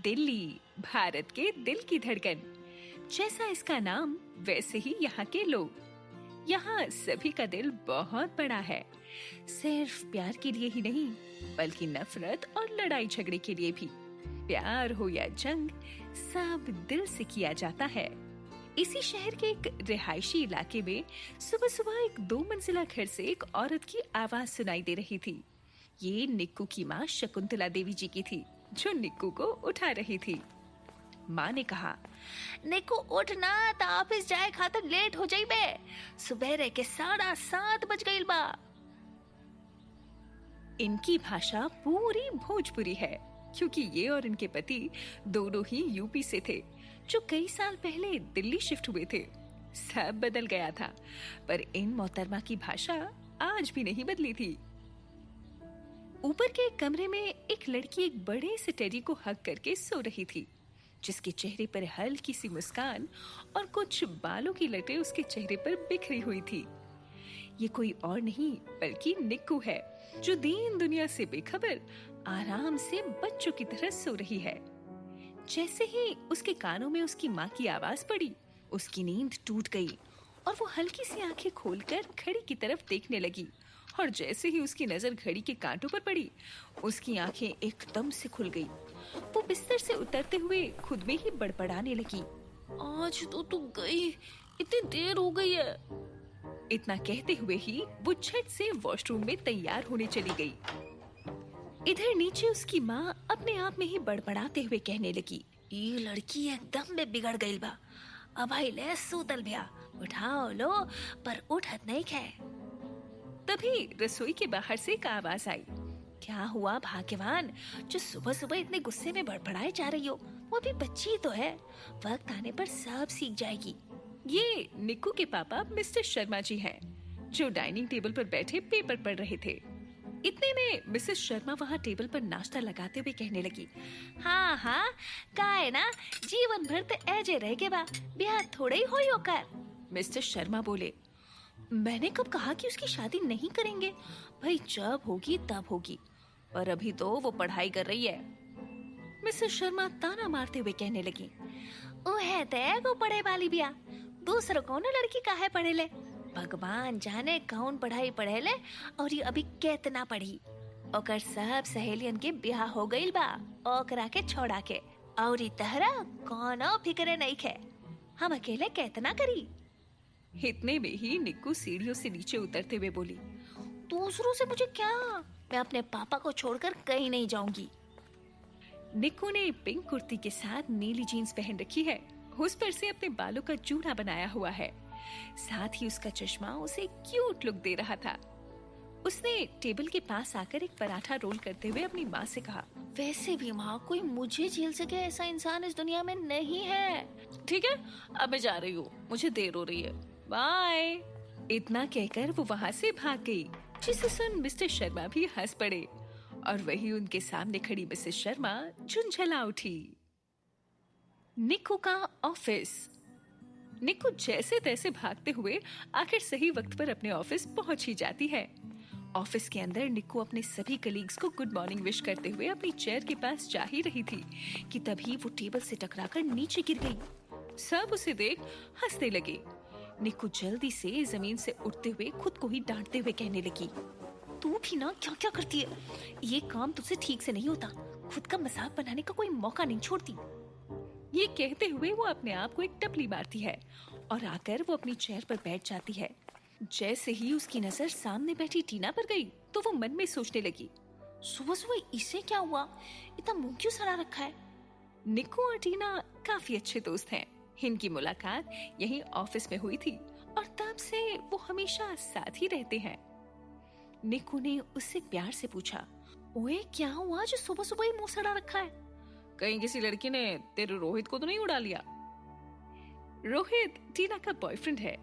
दिल्ली, भारत के दिल की धड़कन। जैसा इसका नाम वैसे ही यहाँ के लोग। यहाँ सभी का दिल बहुत बड़ा है, सिर्फ प्यार के लिए ही नहीं बल्कि नफरत और लड़ाई झगड़े के लिए भी। प्यार हो या जंग, सब दिल से किया जाता है। इसी शहर के एक रिहायशी इलाके में सुबह सुबह एक 2 मंजिला घर से एक औरत की आवाज सुनाई दे रही थी। ये निक्कू की माँ शकुंतला देवी जी की थी, जो निक्कू को उठा रही थी। माँ ने कहा, निक्कू उठ ना, तो ऑफिस जाए खातिर लेट हो जाई बे। सुबेरे के 7:30 बज गईल बा। इनकी भाषा पूरी भोजपुरी है, क्योंकि ये और इनके पति दोनों ही यूपी से थे, जो कई साल पहले दिल्ली शिफ्ट हुए थे। सब बदल गया था, पर इन मोहतरमा की भाषा आज भी नहीं बदली थी। ऊपर के एक कमरे में एक लड़की एक बड़े से टेडी को हग करके सो रही थी, जिसके चेहरे पर हल्की सी मुस्कान और कुछ बालों की लटें उसके चेहरे पर बिखरी हुई थी। ये कोई और नहीं बल्कि निक्कू है, जो दीन दुनिया से बेखबर आराम से बच्चों की तरह सो रही है। जैसे ही उसके कानों में उसकी माँ की आवाज पड़ी, उसकी नींद टूट गई और वो हल्की सी आंखें खोलकर घड़ी की तरफ देखने लगी। और जैसे ही उसकी नजर घड़ी के कांटों पर पड़ी, उसकी आंखें एकदम से खुल गई। वो बिस्तर से उतरते हुए खुद में ही बड़बड़ाने लगी, आज तो तू गई, इतनी देर हो गई है। इतना कहते हुए ही वो झट से वॉशरूम में तैयार होने चली गई। इधर नीचे उसकी माँ अपने आप में ही बड़बड़ाते हुए कहने लगी, ये लड़की एकदम में बिगड़ गई बा। अब आई ले सूतल भैया, उठाओ लो, पर उठत नहीं खे। तभी रसोई के बाहर से एक आवाज आई, क्या हुआ भाग्यवान, जो सुबह सुबह इतने गुस्से में बड़बड़ाए जा रही हो? वो अभी बच्ची तो है, वक्त आने पर सब सीख जाएगी। ये निक्कू के पापा मिस्टर शर्मा जी हैं, जो डाइनिंग टेबल पर बैठे पेपर पढ़ रहे थे। इतने में मिसेस शर्मा वहाँ टेबल पर नाश्ता लगाते हुए कहने लगी, हाँ हाँ, का है ना, जीवन भर तो ऐजे रह के बा, ब्याह थोड़े ही होई होकर। मिस्टर शर्मा बोले, मैंने कब कहा कि उसकी शादी नहीं करेंगे? भाई जब होगी तब होगी, और अभी तो वो पढ़ाई कर रही है। मिसेस शर्मा ताना मारते हुए कहने लगी, ओ है ते को पढ़े वाली बिया, दूसरों कौन लड़की काहे पढ़े ले? भगवान जाने कौन पढ़ाई पढ़े ले, और ये अभी कितना पढ़ी। ओकर सब सहेलियन के ब्याह हो गईल बा, ओकरा के छोड़ा के, और ई तहरा कोनो फिक्रे नहीं खे। हम अकेले कितना करी। इतने में ही निक्कू सीढ़ियों से नीचे उतरते हुए बोली, दूसरों से मुझे क्या, मैं अपने पापा को छोड़कर कहीं नहीं जाऊंगी। निक्कू ने पिंक कुर्ती के साथ नीली जीन्स पहन रखी है, उस पर से अपने बालों का जूड़ा बनाया हुआ है, साथ ही उसका चश्मा उसे क्यूट लुक दे रहा था। उसने टेबल के पास आकर एक पराठा रोल करते हुए अपनी माँ से कहा, वैसे भी माँ, कोई मुझे झेल सके ऐसा इंसान इस दुनिया में नहीं है। ठीक है, अब मैं जा रही हूँ, मुझे देर हो रही है, बाय। इतना कहकर वो वहाँ से भाग गई, जिसे सुन मिस्टर शर्मा भी हंस पड़े, और वही उनके सामने खड़ी मिसेस शर्मा झुंझला उठी। निक्कू का ऑफिस। निक्कू जैसे तैसे भागते हुए आखिर सही वक्त पर अपने ऑफिस पहुंच ही जाती है। ऑफिस के अंदर निक्कू अपने सभी कलीग्स को गुड मॉर्निंग विश करते हुए अपनी चेयर के पास जा ही रही थी कि तभी वो टेबल से टकराकर नीचे गिर गई। सब उसे देख हंसने लगे। निक्कू जल्दी से जमीन से उठते हुए खुद को ही डांटते हुए कहने लगी, तू भी ना क्या क्या करती है, ये काम तुझसे ठीक से नहीं होता, खुद का मजाक बनाने का कोई मौका नहीं छोड़ती। ये कहते हुए वो अपने आप को एक टपली मारती है और आकर वो अपनी चेयर पर बैठ जाती है। जैसे ही उसकी नजर सामने बैठी टीना पर गई, तो वो मन में सोचने लगी, सुबह सुबह इसे क्या हुआ, इतना मुंह क्यों सड़ा रखा है। निक्कू और टीना काफी अच्छे दोस्त हैं। इनकी मुलाकात यहीं ऑफिस में हुई थी और तब से वो हमेशा साथ ही रहते हैं। निक्कू ने उससे प्यार से पूछा, ओए क्या हुआ जो सुबह सुबह ही मुंह सड़ा रखा है? कहीं किसी लड़की ने तेरे रोहित को तो नहीं उड़ा लिया? रोहित टीना का बॉयफ्रेंड है।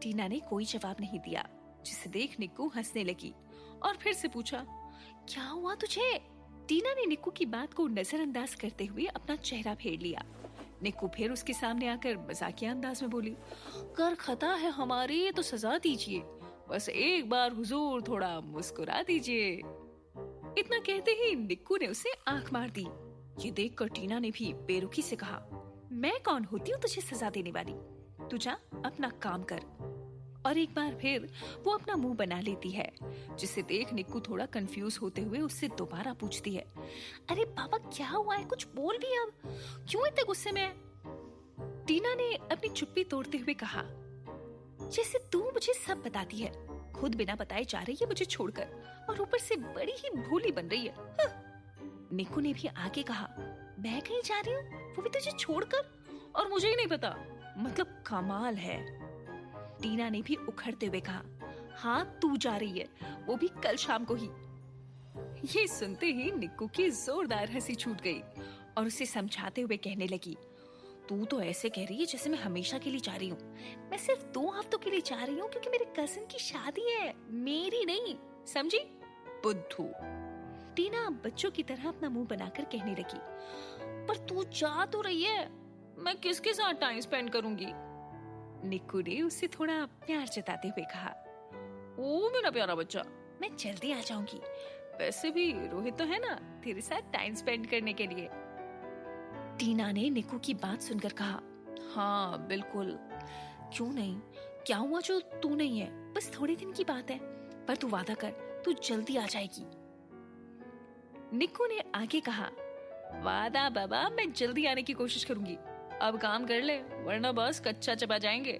टीना ने कोई जवाब नहीं दिया, जिसे देख निक्कू हंसने लगी और फिर से पूछा, क्या हुआ तुझे? टीना ने निक्कू की बात को नजरअंदाज करते हुए अपना चेहरा फेर लिया। निक्कू फिर उसके सामने आकर मजाकिया अंदाज में बोली, कर खता है हमारी तो सजा दीजिए, बस एक बार हुजूर थोड़ा मुस्कुरा दीजिए। इतना कहते ही निक्कू ने उसे आंख मार दी। ये देखकर टीना ने भी बेरुखी से कहा, मैं कौन होती हूँ तुझे सजा देने वाली? तू जा अपना काम कर। और एक बार फिर वो अपना मुंह बना लेती है, जिसे देख निक्कू थोड़ा कंफ्यूज होते हुए उससे दोबारा पूछती है, अरे पापा क्या हुआ है, कुछ बोल भी अब, क्यों इतने गुस्से में है? टीना ने अपनी चुप्पी तोड़ते हुए कहा, जैसे तू मुझे सब बताती है, खुद बिना बताए जा रही है मुझे छोड़कर, और ऊपर से बड़ी ही भोली बन रही है। निक्कू ने भी आगे कहा, मैं कहीं जा रही हूँ, वो भी तुझे छोड़कर, और मुझे ही नहीं पता, मतलब कमाल है। टीना ने भी उखड़ते हुए कहा, हाँ तू जा रही है, वो भी कल शाम को ही। ये सुनते ही निक्कू की जोरदार हंसी छूट गई और उसे समझाते हुए कहने लगी, तू तो ऐसे कह रही है जैसे मैं हमेशा के लिए जा रही हूँ। मैं सिर्फ 2 हफ्तों के लिए जा रही हूँ, क्योंकि मेरे कजिन की शादी है, मेरी नहीं, समझी? बुद्धू। टीना बच्चों की तरह अपना मुंह बनाकर कहने लगी, पर तू जा तो रही है, मैं किसके साथ टाइम स्पेंड करूंगी? निक्कू ने उससे थोड़ा प्यार जताते हुए कहा, ओ मेरा प्यारा बच्चा, मैं जल्दी आ जाऊंगी। वैसे भी रोहित तो है ना तेरे साथ टाइम स्पेंड करने के लिए। टीना ने निक्कू की बात सुनकर कहा, हाँ बिल्कुल, क्यों नहीं, क्या हुआ जो तू नहीं है, बस थोड़े दिन की बात है, पर तू वादा कर तू जल्दी आ जाएगी। निक्कू ने आगे कहा, वादा बाबा, मैं जल्दी आने की कोशिश करूंगी, अब काम कर ले वरना बस कच्चा चबा जाएंगे।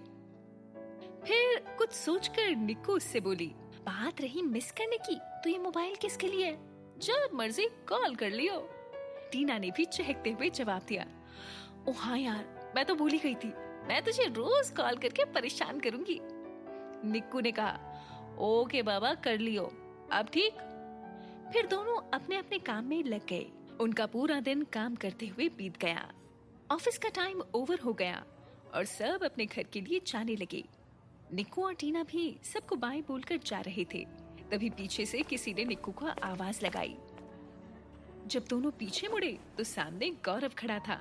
फिर कुछ सोचकर निक्कू उससे बोली, बात रही मिस करने की, तो ये मोबाइल किसके लिए है? जब मर्जी कॉल कर लियो। टीना ने भी चहकते हुए जवाब दिया, ओ हाँ यार, मैं तो भूल ही गई थी, मैं तुझे रोज कॉल करके परेशान करूंगी। निक्कू ने कहा, ओके बाबा कर लियो, अब ठीक। फिर दोनों अपने अपने काम में लग गए। उनका पूरा दिन काम करते हुए बीत गया। ऑफिस का टाइम ओवर हो गया और सब अपने घर के लिए जाने लगे। निक्कू और टीना भी सबको बाय बोलकर जा रहे थे। तभी पीछे से किसी ने निक्कू को आवाज लगाई। जब दोनों पीछे मुड़े तो सामने गौरव खड़ा था।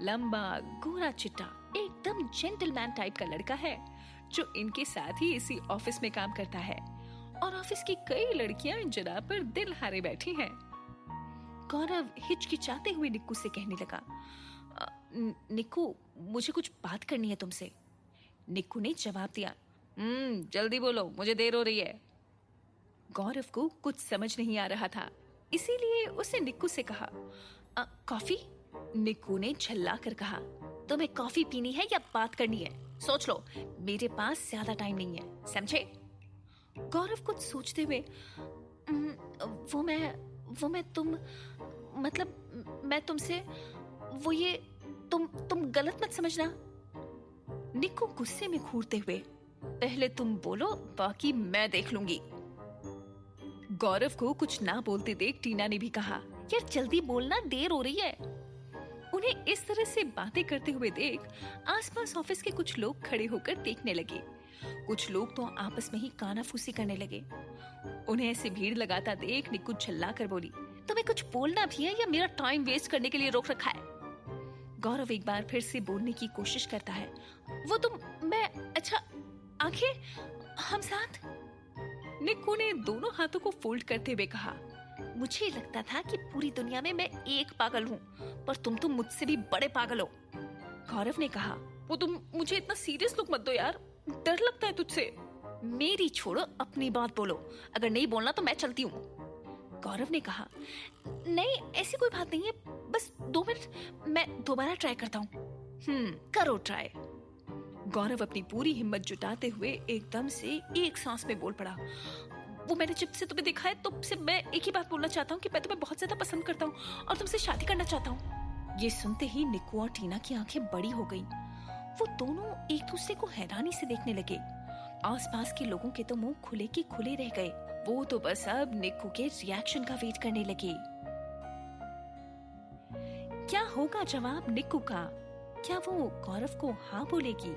लंबा गोरा चिट्टा एकदम जेंटलमैन टाइप का लड़का है, जो इनके साथ ही इसी ऑफिस में काम करता है और ऑफिस की कई लड़कियां इन जनाब पर दिल हारे बैठी हैं। गौरव हिचकिचाते हुए निक्कू से कहने लगा, निक्कू मुझे कुछ बात करनी है तुमसे। निक्कू ने जवाब दिया, जल्दी बोलो, मुझे देर हो रही है। गौरव को कुछ समझ नहीं आ रहा था, इसीलिए उसने निक्कू से कहा, कॉफी? निक्कू ने झल्ला कर कहा, तुम्हें कॉफी पीनी है या बात करनी है? सोच लो, मेरे पास ज्यादा टाइम नहीं है, समझे? गौरव कुछ सोचते हुए, वो मैं मैं तुमसे, वो ये तुम गलत मत समझना। निक्कू गुस्से में घूरते हुए, पहले तुम बोलो, बाकी मैं देख लूंगी। गौरव को कुछ ना बोलते देख टीना ने भी कहा, यार जल्दी बोलना, देर हो रही है। उन्हें इस तरह से बातें करते हुए देख आसपास ऑफिस के कुछ लोग खड़े होकर देखने लगे। कुछ लोग तो आपस में ही कानाफूसी करने लगे। उन्हें ऐसे भीड़ लगाता देख निक्कू झल्ला कर बोली, तुम्हें कुछ बोलना भी है या मेरा टाइम वेस्ट करने के लिए रोक रखा है? गौरव एक बार फिर से बोलने की कोशिश करता है, वो मैं, अच्छा आंखें, हम साथ। निक्कू ने दोनों हाथों को फोल्ड करते हुए कहा, मुझे लगता था कि पूरी दुनिया में मैं एक पागल हूँ, पर तुम तो मुझसे भी बड़े पागल हो। गौरव ने कहा, वो तुम मुझे इतना सीरियस लुक मत दो यार, डर लगता है तुझसे। मेरी छोड़ो, अपनी बात बोलो, अगर नहीं बोलना तो मैं चलती हूँ। गौरव ने कहा, नहीं ऐसी कोई बात नहीं है, बस 2 मिनट, मैं दोबारा ट्राई करता हूँ। करो ट्राई। गौरव अपनी पूरी हिम्मत जुटाते हुए एकदम से एक सांस में बोल पड़ा, वो मैंने जब से तुम्हें देखा है तब से मैं एक ही बात बोलना चाहता हूँ कि मैं तुम्हें बहुत ज्यादा पसंद करता हूँ और तुमसे शादी करना चाहता हूँ। ये सुनते ही निक्कू और टीना की आंखें बड़ी हो गईं। वो दोनों एक दूसरे को हैरानी से देखने लगे। आसपास के लोगों के तो मुंह खुले के खुले रह गए। वो तो बस अब निक्कू के रिएक्शन का वेट करने लगे। क्या होगा जवाब निक्कू का? क्या वो गौरव को हाँ बोलेगी?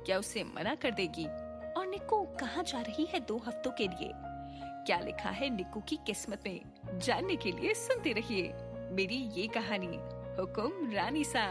क्या उसे मना कर देगी? और निक्कू कहाँ जा रही है 2 हफ्तों के लिए? क्या लिखा है निक्कू की किस्मत में? जानने के लिए सुनते रहिए मेरी ये कहानी हुकुम रानी सा।